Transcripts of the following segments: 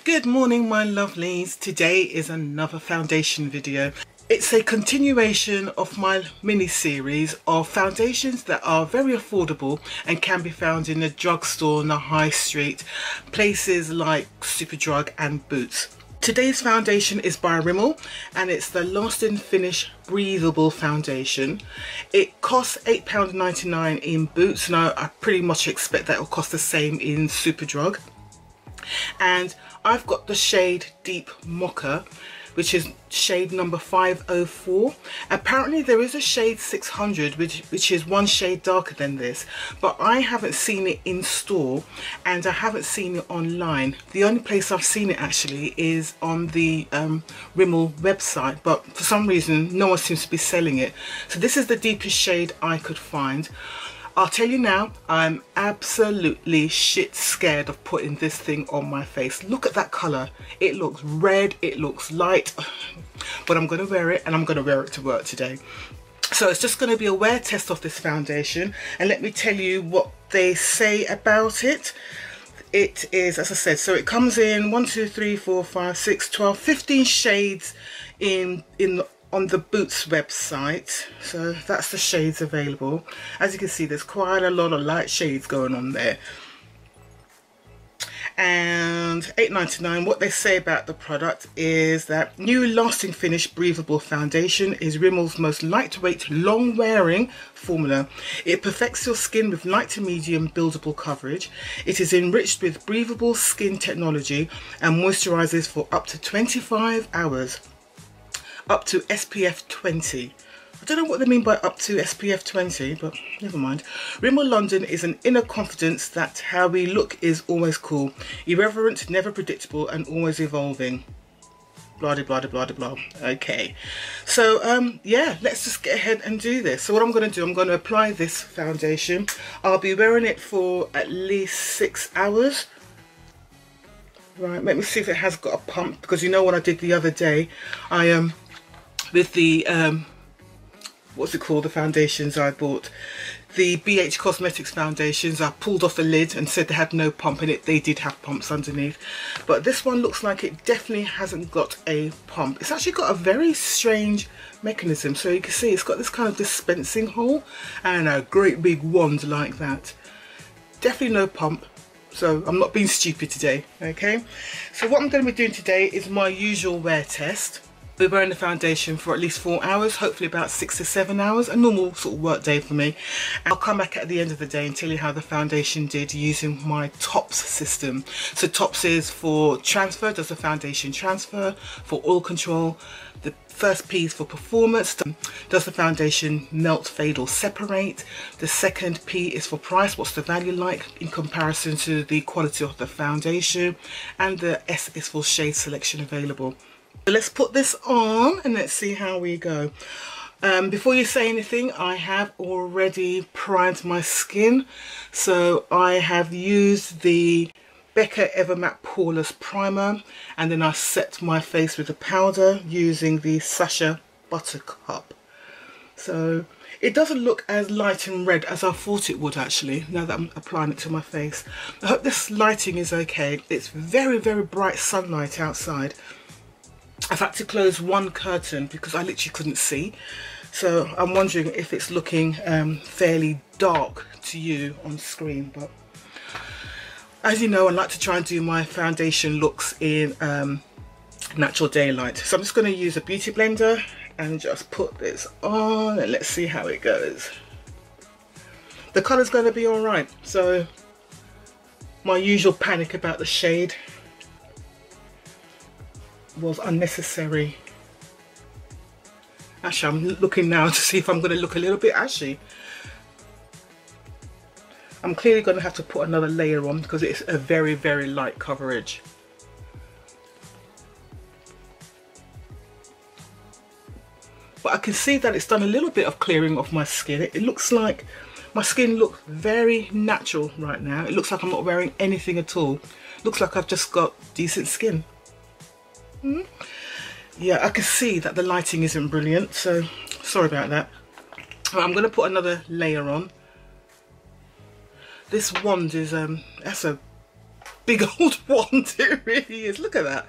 Good morning my lovelies. Today is another foundation video. It's a continuation of my mini series of foundations that are very affordable and can be found in the drugstore, in the high street, places like Superdrug and Boots. Today's foundation is by Rimmel and it's the Lasting Finish Breathable foundation. It costs £8.99 in Boots. Now I pretty much expect that it will cost the same in Superdrug. And I've got the shade Deep Mocha, which is shade number 504. Apparently there is a shade 600 which is one shade darker than this, but I haven't seen it in store and I haven't seen it online. The only place I've seen it actually is on the Rimmel website, but for some reason no one seems to be selling it. So this is the deepest shade I could find. I'll tell you now, I'm absolutely shit scared of putting this thing on my face. Look at that colour. It looks red, it looks light, but I'm going to wear it and I'm going to wear it to work today. So it's just going to be a wear test of this foundation, and let me tell you what they say about it. It is, as I said, so it comes in 1, 2, 3, 4, 5, 6, 12, 15 shades on the Boots website. So that's the shades available. As you can see, there's quite a lot of light shades going on there. And £8.99, what they say about the product is that new Lasting Finish Breathable foundation is Rimmel's most lightweight, long wearing formula. It perfects your skin with light to medium buildable coverage. It is enriched with breathable skin technology and moisturizes for up to 25 hours. Up to SPF 20. I don't know what they mean by up to SPF 20, but never mind. Rimmel London is an inner confidence that how we look is always cool, irreverent, never predictable, and always evolving. Blah blah blah blah blah. Okay, so yeah, let's just get ahead and do this. So what I'm going to do, I'm going to apply this foundation. I'll be wearing it for at least 6 hours. Right, let me see if it has got a pump, because you know what I did the other day, I with the what's it called, the foundations I bought, the BH Cosmetics foundations, I pulled off the lid and said they had no pump in it. They did have pumps underneath, but this one looks like it definitely hasn't got a pump. It's actually got a very strange mechanism, so you can see it's got this kind of dispensing hole and a great big wand like that. Definitely no pump. So I'm not being stupid today, okay? So what I'm going to be doing today is my usual wear test. We're wearing the foundation for at least 4 hours, hopefully about 6 to 7 hours, a normal sort of work day for me. And I'll come back at the end of the day and tell you how the foundation did using my TOPS system. So TOPS is for transfer, does the foundation transfer, for oil control. The first P is for performance, does the foundation melt, fade or separate. The second P is for price, what's the value like in comparison to the quality of the foundation. And the S is for shade selection available. So let's put this on and let's see how we go. Before you say anything, I have already primed my skin. So I have used the Becca Evermatte Poreless Primer, and then I set my face with a powder using the Sacha Buttercup. So it doesn't look as light and red as I thought it would actually, now that I'm applying it to my face. I hope this lighting is okay. It's very, very bright sunlight outside. I've had to close one curtain because I literally couldn't see. So I'm wondering if it's looking fairly dark to you on screen, but as you know, I like to try and do my foundation looks in natural daylight. So I'm just going to use a beauty blender and just put this on and let's see how it goes. The colour's going to be alright. So my usual panic about the shade was unnecessary. Actually, I'm looking now to see if I'm going to look a little bit ashy. I'm clearly going to have to put another layer on because it's a very, very light coverage. But I can see that it's done a little bit of clearing of my skin. It looks like my skin looks very natural right now. It looks like I'm not wearing anything at all. Looks like I've just got decent skin. Yeah, I can see that the lighting isn't brilliant, so sorry about that. I'm going to put another layer on. This wand is that's a big old wand. It really is. Look at that.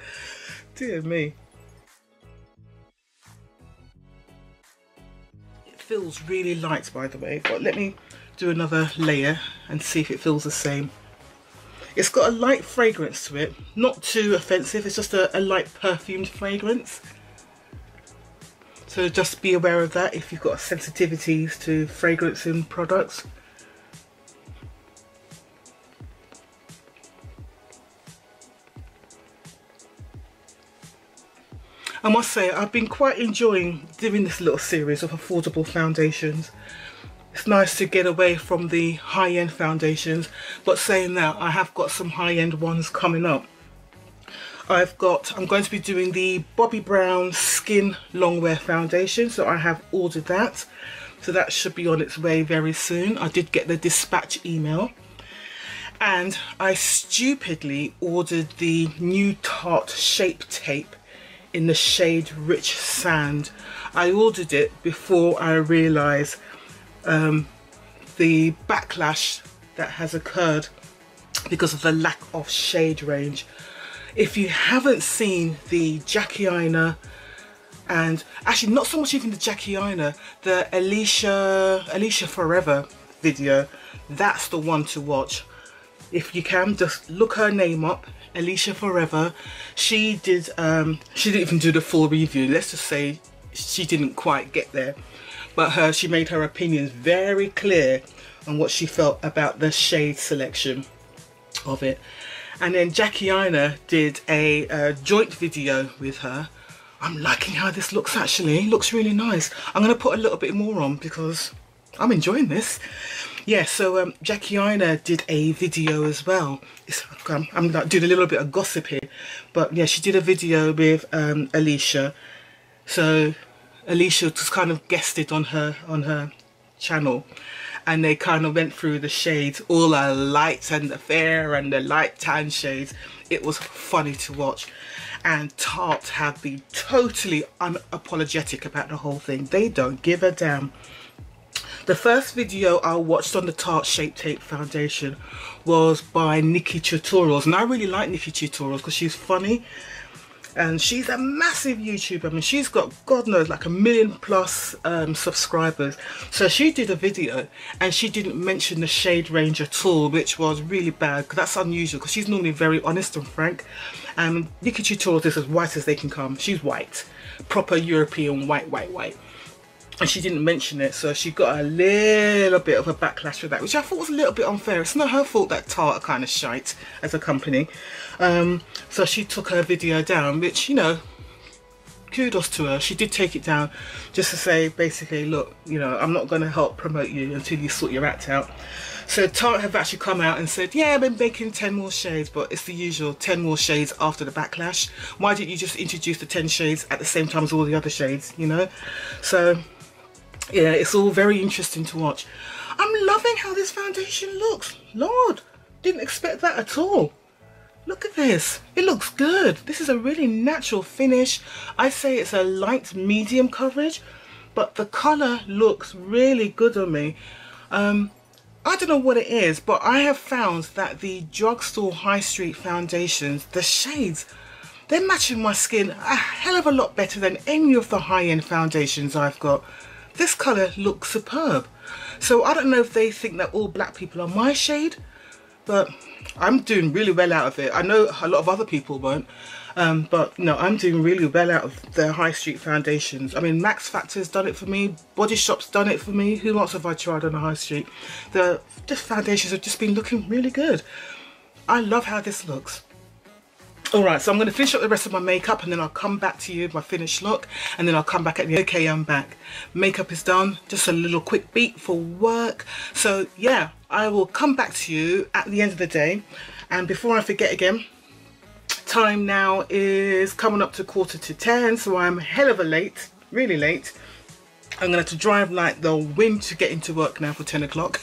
Dear me. It feels really light, by the way, but let me do another layer and see if it feels the same. It's got a light fragrance to it, not too offensive, it's just a light perfumed fragrance. So just be aware of that if you've got sensitivities to fragrance in products. I must say, I've been quite enjoying doing this little series of affordable foundations. It's nice to get away from the high-end foundations, but saying that, I have got some high-end ones coming up. I'm going to be doing the Bobbi Brown Skin Longwear Foundation, so I have ordered that. So that should be on its way very soon. I did get the dispatch email. And I stupidly ordered the new Tarte Shape Tape in the shade Rich Sand. I ordered it before I realised the backlash that has occurred because of the lack of shade range. If you haven't seen the Jackie Aina, and actually not so much even the Jackie Aina, the Alicia Forever video, that's the one to watch. If you can, just look her name up, Alicia Forever. She didn't even do the full review. Let's just say she didn't quite get there. But she made her opinions very clear on what she felt about the shade selection of it. And then Jackie Aina did a joint video with her. I'm liking how this looks actually. It looks really nice. I'm going to put a little bit more on because I'm enjoying this. Yeah, so Jackie Aina did a video as well. I'm like doing a little bit of gossip here. But yeah, she did a video with Alicia. So Alicia just kind of guested on her channel, and they kind of went through the shades, all the light and the fair and the light tan shades. It was funny to watch, and Tarte have been totally unapologetic about the whole thing. They don't give a damn. The first video I watched on the Tarte Shape Tape Foundation was by Nikki Tutorials, and I really like Nikki Tutorials because she's funny. And she's a massive YouTuber. I mean, she's got, God knows, like 1 million+ subscribers. So she did a video and she didn't mention the shade range at all, which was really bad because that's unusual because she's normally very honest and frank. And Nikki Tutorials is as white as they can come. She's white, proper European white. And she didn't mention it, so she got a little bit of a backlash for that, which I thought was a little bit unfair. It's not her fault that Tarte are kind of shite as a company. So she took her video down, which, you know, kudos to her. She did take it down just to say, basically, look, you know, I'm not going to help promote you until you sort your act out. So Tarte have actually come out and said, yeah, I've been making 10 more shades, but it's the usual 10 more shades after the backlash. Why didn't you just introduce the 10 shades at the same time as all the other shades, you know? So yeah, it's all very interesting to watch. I'm loving how this foundation looks. Lord, didn't expect that at all. Look at this. It looks good. This is a really natural finish. I say it's a light medium coverage, but the colour looks really good on me. I don't know what it is, but I have found that the Drugstore high street foundations, the shades, they're matching my skin a hell of a lot better than any of the high-end foundations I've got. This colour looks superb. So I don't know if they think that all black people are my shade, but I'm doing really well out of it. I know a lot of other people won't, but no, I'm doing really well out of the high street foundations. I mean, Max Factor's done it for me, Body Shop's done it for me. Who else have I tried on the high street? The foundations have just been looking really good. I love how this looks. Alright, so I'm going to finish up the rest of my makeup and then I'll come back to you with my finished look, and then I'll come back at the okay, I'm back. Makeup is done, just a little quick beat for work. So yeah, I will come back to you at the end of the day. And before I forget again, time now is coming up to 9:45, so I'm hell of a late, really late. I'm going to have to drive like the wind to get into work now for 10 o'clock.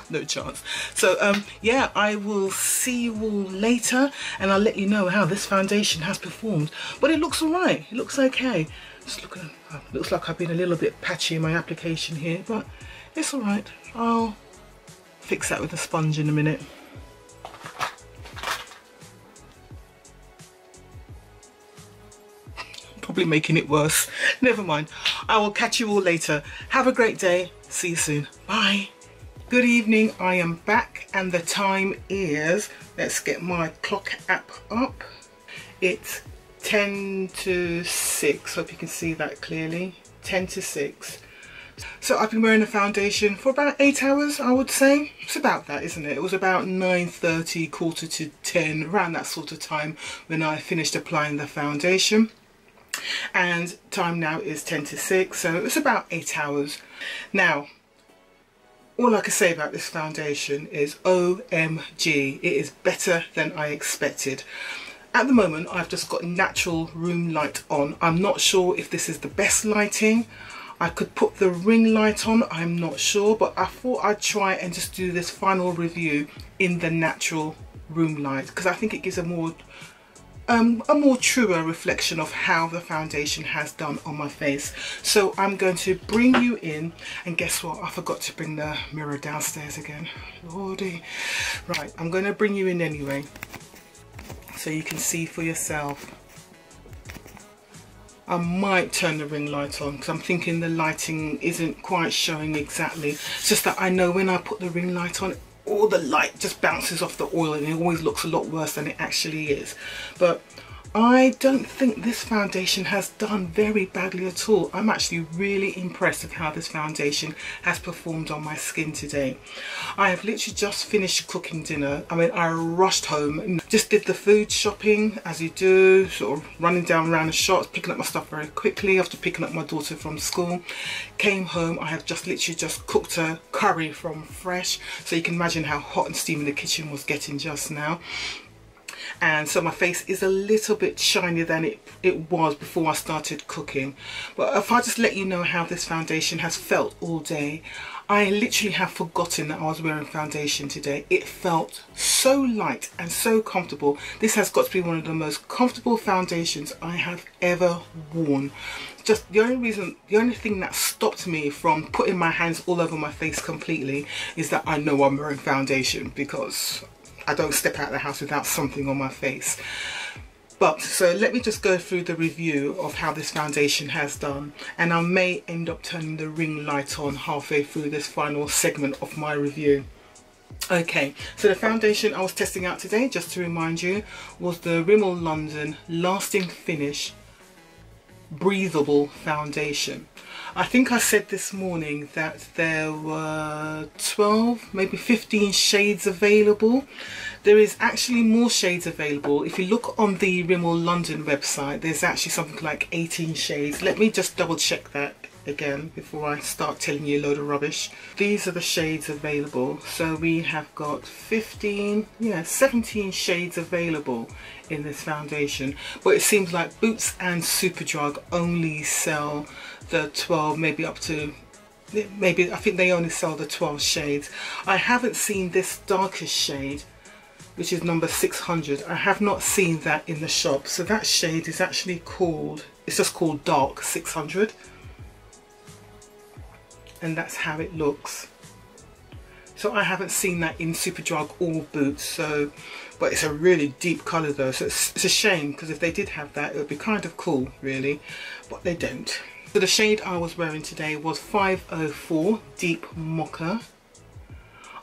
No chance. So yeah, I will see you all later and I'll let you know how this foundation has performed. But it looks alright, it looks okay. Just looking, looks like I've been a little bit patchy in my application here, but it's alright. I'll fix that with a sponge in a minute. probably making it worse. Never mind. I will catch you all later. Have a great day. See you soon. Bye. Good evening. I am back and the time is, let's get my clock app up. It's 10 to 6. Hope you can see that clearly. 10 to 6. So I've been wearing the foundation for about 8 hours, I would say. It's about that, isn't it? It was about 9:30, quarter to 10, around that sort of time when I finished applying the foundation. And time now is 10 to 6, so it's about 8 hours. Now, all I can say about this foundation is OMG, it is better than I expected. At the moment, I've just got natural room light on. I'm not sure if this is the best lighting. I could put the ring light on, I'm not sure, but I thought I'd try and just do this final review in the natural room light because I think it gives a more truer reflection of how the foundation has done on my face. So I'm going to bring you in, and guess what? I forgot to bring the mirror downstairs again. Lordy. Right, I'm going to bring you in anyway, so you can see for yourself. I might turn the ring light on because I'm thinking the lighting isn't quite showing exactly. It's just that I know when I put the ring light on, all the light just bounces off the oil and it always looks a lot worse than it actually is. But I don't think this foundation has done very badly at all. I'm actually really impressed with how this foundation has performed on my skin today. I have literally just finished cooking dinner. I mean, I rushed home, just did the food shopping as you do, sort of running down around the shops, picking up my stuff very quickly after picking up my daughter from school. Came home, I have just literally just cooked a curry from fresh, so you can imagine how hot and steamy the kitchen was getting just now. And so my face is a little bit shinier than it was before I started cooking. But if I just let you know how this foundation has felt all day, I literally have forgotten that I was wearing foundation today. It felt so light and so comfortable. This has got to be one of the most comfortable foundations I have ever worn. Just the only thing that stopped me from putting my hands all over my face completely is that I know I'm wearing foundation, because I don't step out of the house without something on my face. But so let me just go through the review of how this foundation has done, and I may end up turning the ring light on halfway through this final segment of my review. Okay, so the foundation I was testing out today, just to remind you, was the Rimmel London Lasting Finish Breathable Foundation. I think I said this morning that there were 12, maybe 15 shades available. There is actually more shades available. If you look on the Rimmel London website, there's actually something like 18 shades. Let me just double check that again before I start telling you a load of rubbish. These are the shades available. So we have got 17 shades available in this foundation. But it seems like Boots and Superdrug only sell the 12, maybe up to, maybe I think they only sell the 12 shades. I haven't seen this darkest shade, which is number 600. I have not seen that in the shop. So that shade is actually called, it's just called Dark 600. And that's how it looks. So I haven't seen that in Superdrug or Boots. So, but it's a really deep colour though. So it's a shame, because if they did have that, it would be kind of cool, really. But they don't. So the shade I was wearing today was 504 Deep Mocha.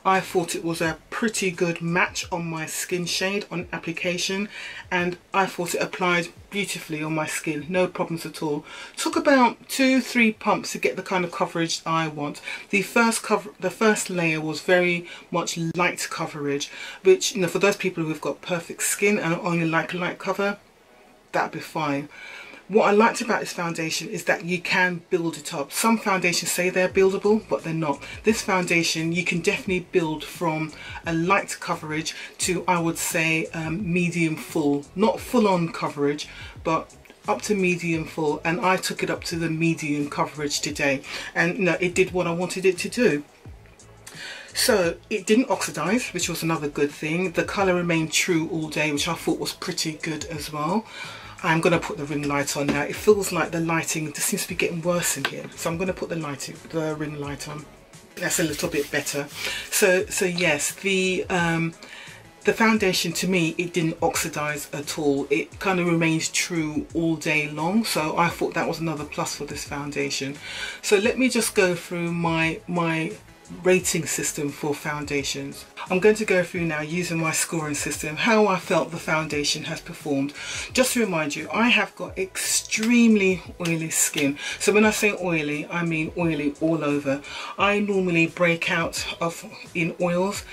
I thought it was a pretty good match on my skin shade on application, and I thought it applied beautifully on my skin, no problems at all. Took about 2-3 pumps to get the kind of coverage I want. The first layer was very much light coverage, which, you know, for those people who've got perfect skin and only like a light cover, that'd be fine. What I liked about this foundation is that you can build it up. Some foundations say they're buildable, but they're not. This foundation, you can definitely build from a light coverage to, I would say, medium full. Not full on coverage, but up to medium full. And I took it up to the medium coverage today. And, you know, it did what I wanted it to do. So it didn't oxidize, which was another good thing. The colour remained true all day, which I thought was pretty good as well. I'm going to put the ring light on now. It feels like the lighting just seems to be getting worse in here. So I'm going to put the ring light on. That's a little bit better. So yes, the the foundation, to me, it didn't oxidize at all. It kind of remains true all day long, so I thought that was another plus for this foundation. So let me just go through my rating system for foundations. I'm going to go through now using my scoring system how I felt the foundation has performed. Just to remind you, I have got extremely oily skin. So when I say oily, I mean oily all over. I normally break out in oils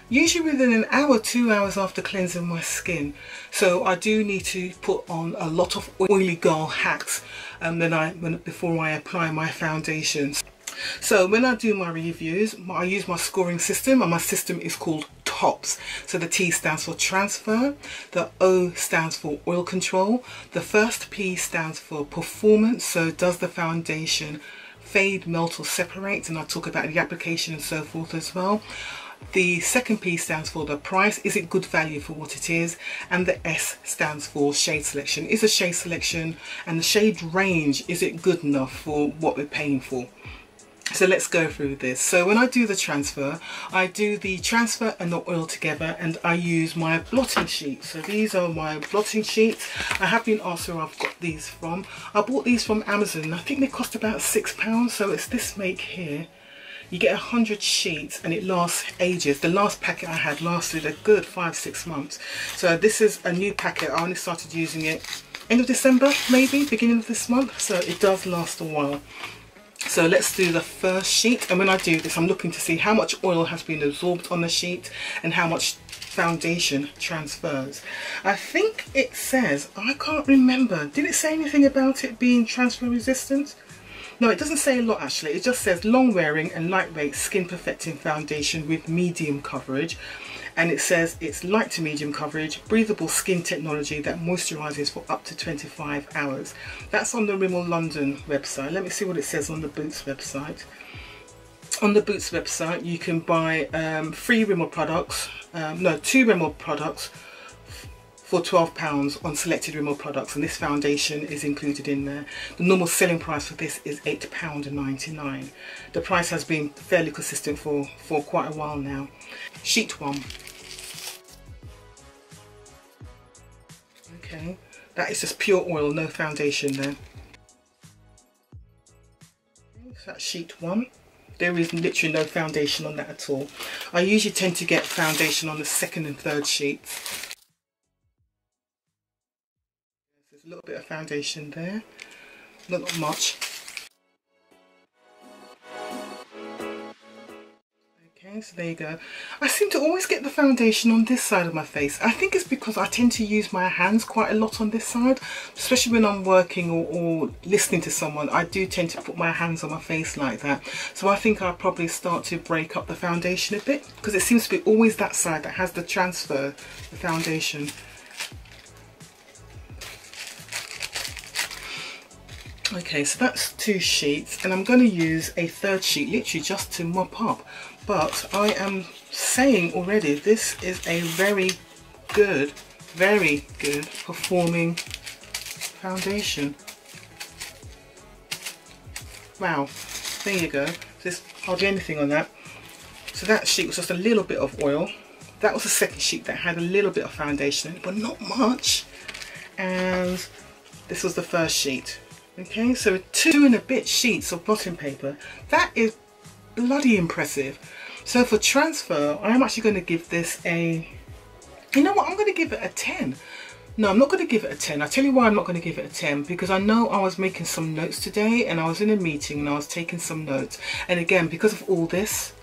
usually within an hour, 2 hours after cleansing my skin. So I do need to put on a lot of oily girl hacks before I apply my foundations. So when I do my reviews, I use my scoring system, and my system is called TOPS. So the T stands for transfer, the O stands for oil control, the first P stands for performance, so does the foundation fade, melt or separate, and I'll talk about the application and so forth as well. The second P stands for the price, is it good value for what it is, and the S stands for shade selection, is the shade selection and the shade range, is it good enough for what we're paying for. So let's go through this. So when I do the transfer, I do the transfer and the oil together, and I use my blotting sheet. So these are my blotting sheets. I have been asked where I've got these from. I bought these from Amazon. I think they cost about £6. So it's this make here. You get 100 sheets and it lasts ages. The last packet I had lasted a good 5-6 months. So this is a new packet. I only started using it end of December, maybe beginning of this month. So it does last a while. So let's do the first sheet, and when I do this I'm looking to see how much oil has been absorbed on the sheet and how much foundation transfers. I think it says, I can't remember, did it say anything about it being transfer resistant? No, it doesn't say a lot actually. It just says long wearing and lightweight skin perfecting foundation with medium coverage. And it says it's light to medium coverage, breathable skin technology that moisturizes for up to 25 hours. That's on the Rimmel London website. Let me see what it says on the Boots website. On the Boots website, you can buy 2 Rimmel products for £12 on selected Rimmel products, and this foundation is included in there. The normal selling price for this is £8.99. The price has been fairly consistent for quite a while now. Sheet 1. Okay, that is just pure oil, no foundation there. So that's sheet 1. There is literally no foundation on that at all. I usually tend to get foundation on the second and third sheets. There's a little bit of foundation there, not much. Okay, so there you go. I seem to always get the foundation on this side of my face. I think it's because I tend to use my hands quite a lot on this side, especially when I'm working or listening to someone. I do tend to put my hands on my face like that. So I think I'll probably start to break up the foundation a bit, because it seems to be always that side that has the transfer, the foundation. Okay, so that's 2 sheets, and I'm going to use a third sheet literally just to mop up. But I am saying already, this is a very good performing foundation. Wow, there you go. There's hardly anything on that. So that sheet was just a little bit of oil. That was the second sheet that had a little bit of foundation in it, but not much. And this was the first sheet. Okay, so 2 and a bit sheets of blotting paper. That is bloody impressive. So for transfer, I'm actually going to give this a, you know what, I'm going to give it a 10. No, I'm not going to give it a 10. I'll tell you why I'm not going to give it a 10. Because I know I was making some notes today, and I was in a meeting and I was taking some notes. And again, because of all this,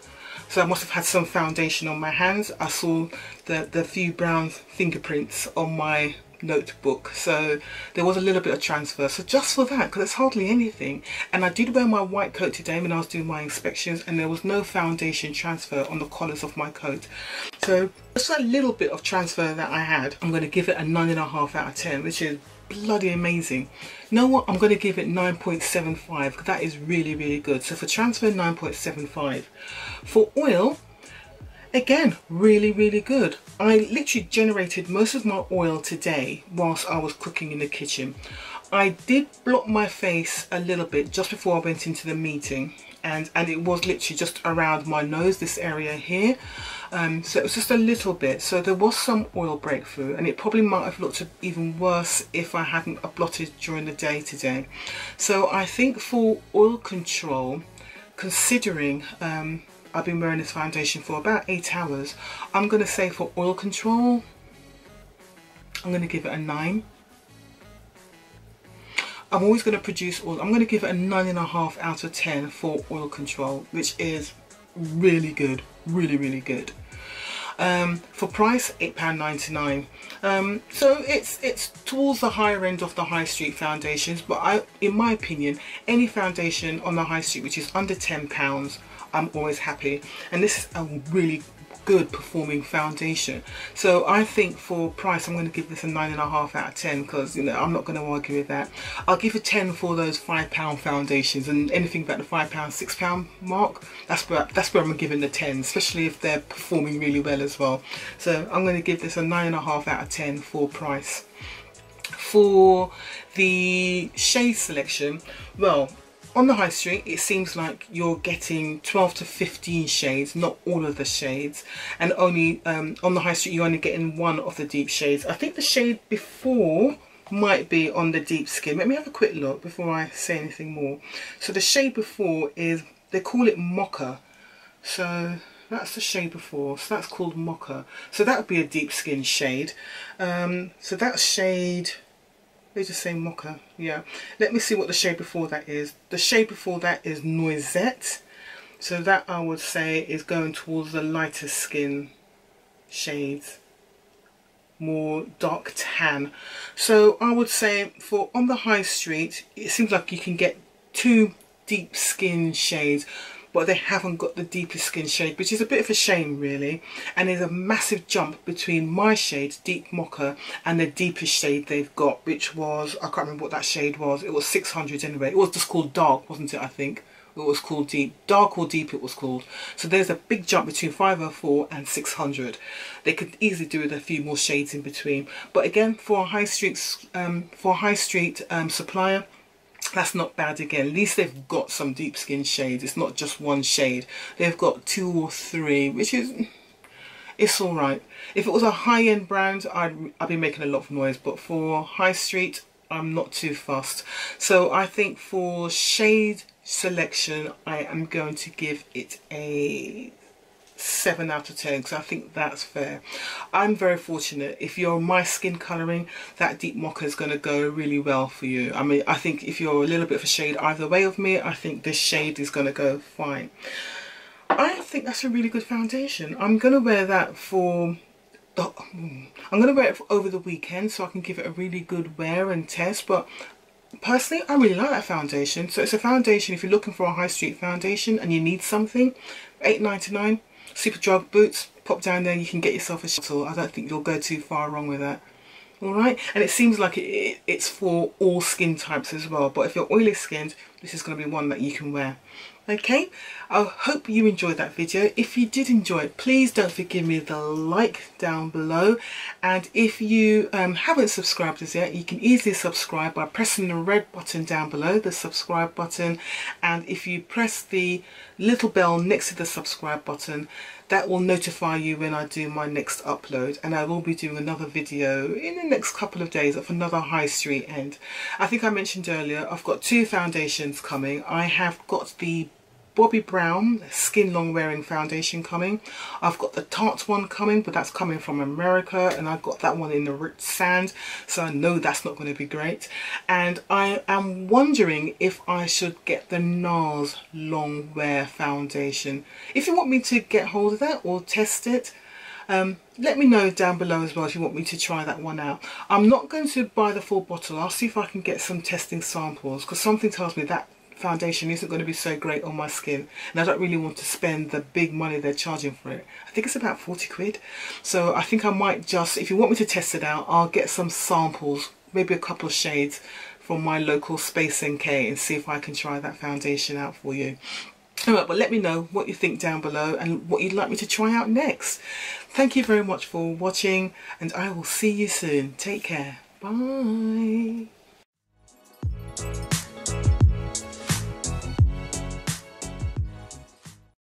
so I must have had some foundation on my hands. I saw the few brown fingerprints on my notebook, so there was a little bit of transfer. So just for that, because it's hardly anything. And I did wear my white coat today when I was doing my inspections, and there was no foundation transfer on the collars of my coat. So just a little bit of transfer that I had, I'm going to give it a 9.5 out of 10, which is bloody amazing. You know what, I'm going to give it 9.75, because that is really good. So for transfer, 9.75. For oil, again, really good. I literally generated most of my oil today whilst I was cooking in the kitchen. I did blot my face a little bit just before I went into the meeting, and it was literally just around my nose, this area here. So it was just a little bit, so there was some oil breakthrough, and it probably might have looked even worse if I hadn't blotted during the day today. So I think for oil control, considering I've been wearing this foundation for about 8 hours, I'm going to say for oil control, I'm going to give it a 9. I'm always going to produce oil. I'm going to give it a 9.5 out of 10 for oil control, which is really good, really good. For price, £8.99. So it's towards the higher end of the high street foundations, but in my opinion, any foundation on the high street which is under £10, I'm always happy, and this is a really good performing foundation. So I think for price, I'm going to give this a 9.5 out of 10, because, you know, I'm not going to argue with that. I'll give a 10 for those £5 foundations, and anything about the £5, £6 mark, that's where I'm giving the 10, especially if they're performing really well as well. So I'm going to give this a 9.5 out of 10 for price. For the shade selection, well, on the high street, it seems like you're getting 12 to 15 shades, not all of the shades. And only on the high street, you're only getting one of the deep shades. I think the shade before might be on the deep skin. Let me have a quick look before I say anything more. So the shade before is, they call it Mocha. So that's the shade before. So that's called Mocha. So that would be a deep skin shade. So that shade, they just say Mocha, yeah. Let me see what the shade before that is. The shade before that is Noisette. So that, I would say, is going towards the lighter skin shades, more dark tan. So I would say for on the high street, it seems like you can get 2 deep skin shades, but they haven't got the deepest skin shade, which is a bit of a shame really. And there's a massive jump between my shade, Deep Mocha, and the deepest shade they've got, which was, I can't remember what that shade was. It was 600 anyway. It was just called Dark, wasn't it? I think it was called Deep. Dark or Deep it was called. So there's a big jump between 504 and 600. They could easily do with a few more shades in between. But again, for a high street supplier, that's not bad again. At least they've got some deep skin shades. It's not just one shade. They've got 2 or 3, which is, it's all right. If it was a high-end brand, I'd be making a lot of noise. But for high street, I'm not too fussed. So I think for shade selection, I am going to give it a 7 out of 10, because I think that's fair. I'm very fortunate. If you're my skin colouring, that Deep Mocha is going to go really well for you. I mean, I think if you're a little bit of a shade either way of me, I think this shade is going to go fine. I think that's a really good foundation. I'm going to wear that for over the weekend, so I can give it a really good wear and test. But personally, I really like that foundation. So it's a foundation, if you're looking for a high street foundation and you need something, £8.99. Superdrug boots, pop down there, you can get yourself a shuttle. I don't think you'll go too far wrong with that. Alright, and it seems like it's for all skin types as well, but if you're oily skinned, this is going to be one that you can wear. Okay, I hope you enjoyed that video. If you did enjoy it, please don't forget me the like down below, and if you haven't subscribed as yet, you can easily subscribe by pressing the red button down below, the subscribe button, and if you press the little bell next to the subscribe button, that will notify you when I do my next upload. And I will be doing another video in the next couple of days of another high street end. I think I mentioned earlier, I've got 2 foundations coming. I have got the Bobbi Brown Skin Long Wearing Foundation coming. I've got the Tarte one coming, but that's coming from America, and I've got that one in the rich sand, so I know that's not going to be great. And I am wondering if I should get the NARS Long Wear Foundation. If you want me to get hold of that or test it, let me know down below as well if you want me to try that one out. I'm not going to buy the full bottle. I'll see if I can get some testing samples, because something tells me that foundation isn't going to be so great on my skin, and I don't really want to spend the big money they're charging for it. I think it's about 40 quid. So I think I might just, if you want me to test it out, I'll get some samples, maybe a couple of shades from my local Space NK, and see if I can try that foundation out for you. Alright, but let me know what you think down below and what you'd like me to try out next. Thank you very much for watching, and I will see you soon. Take care. Bye.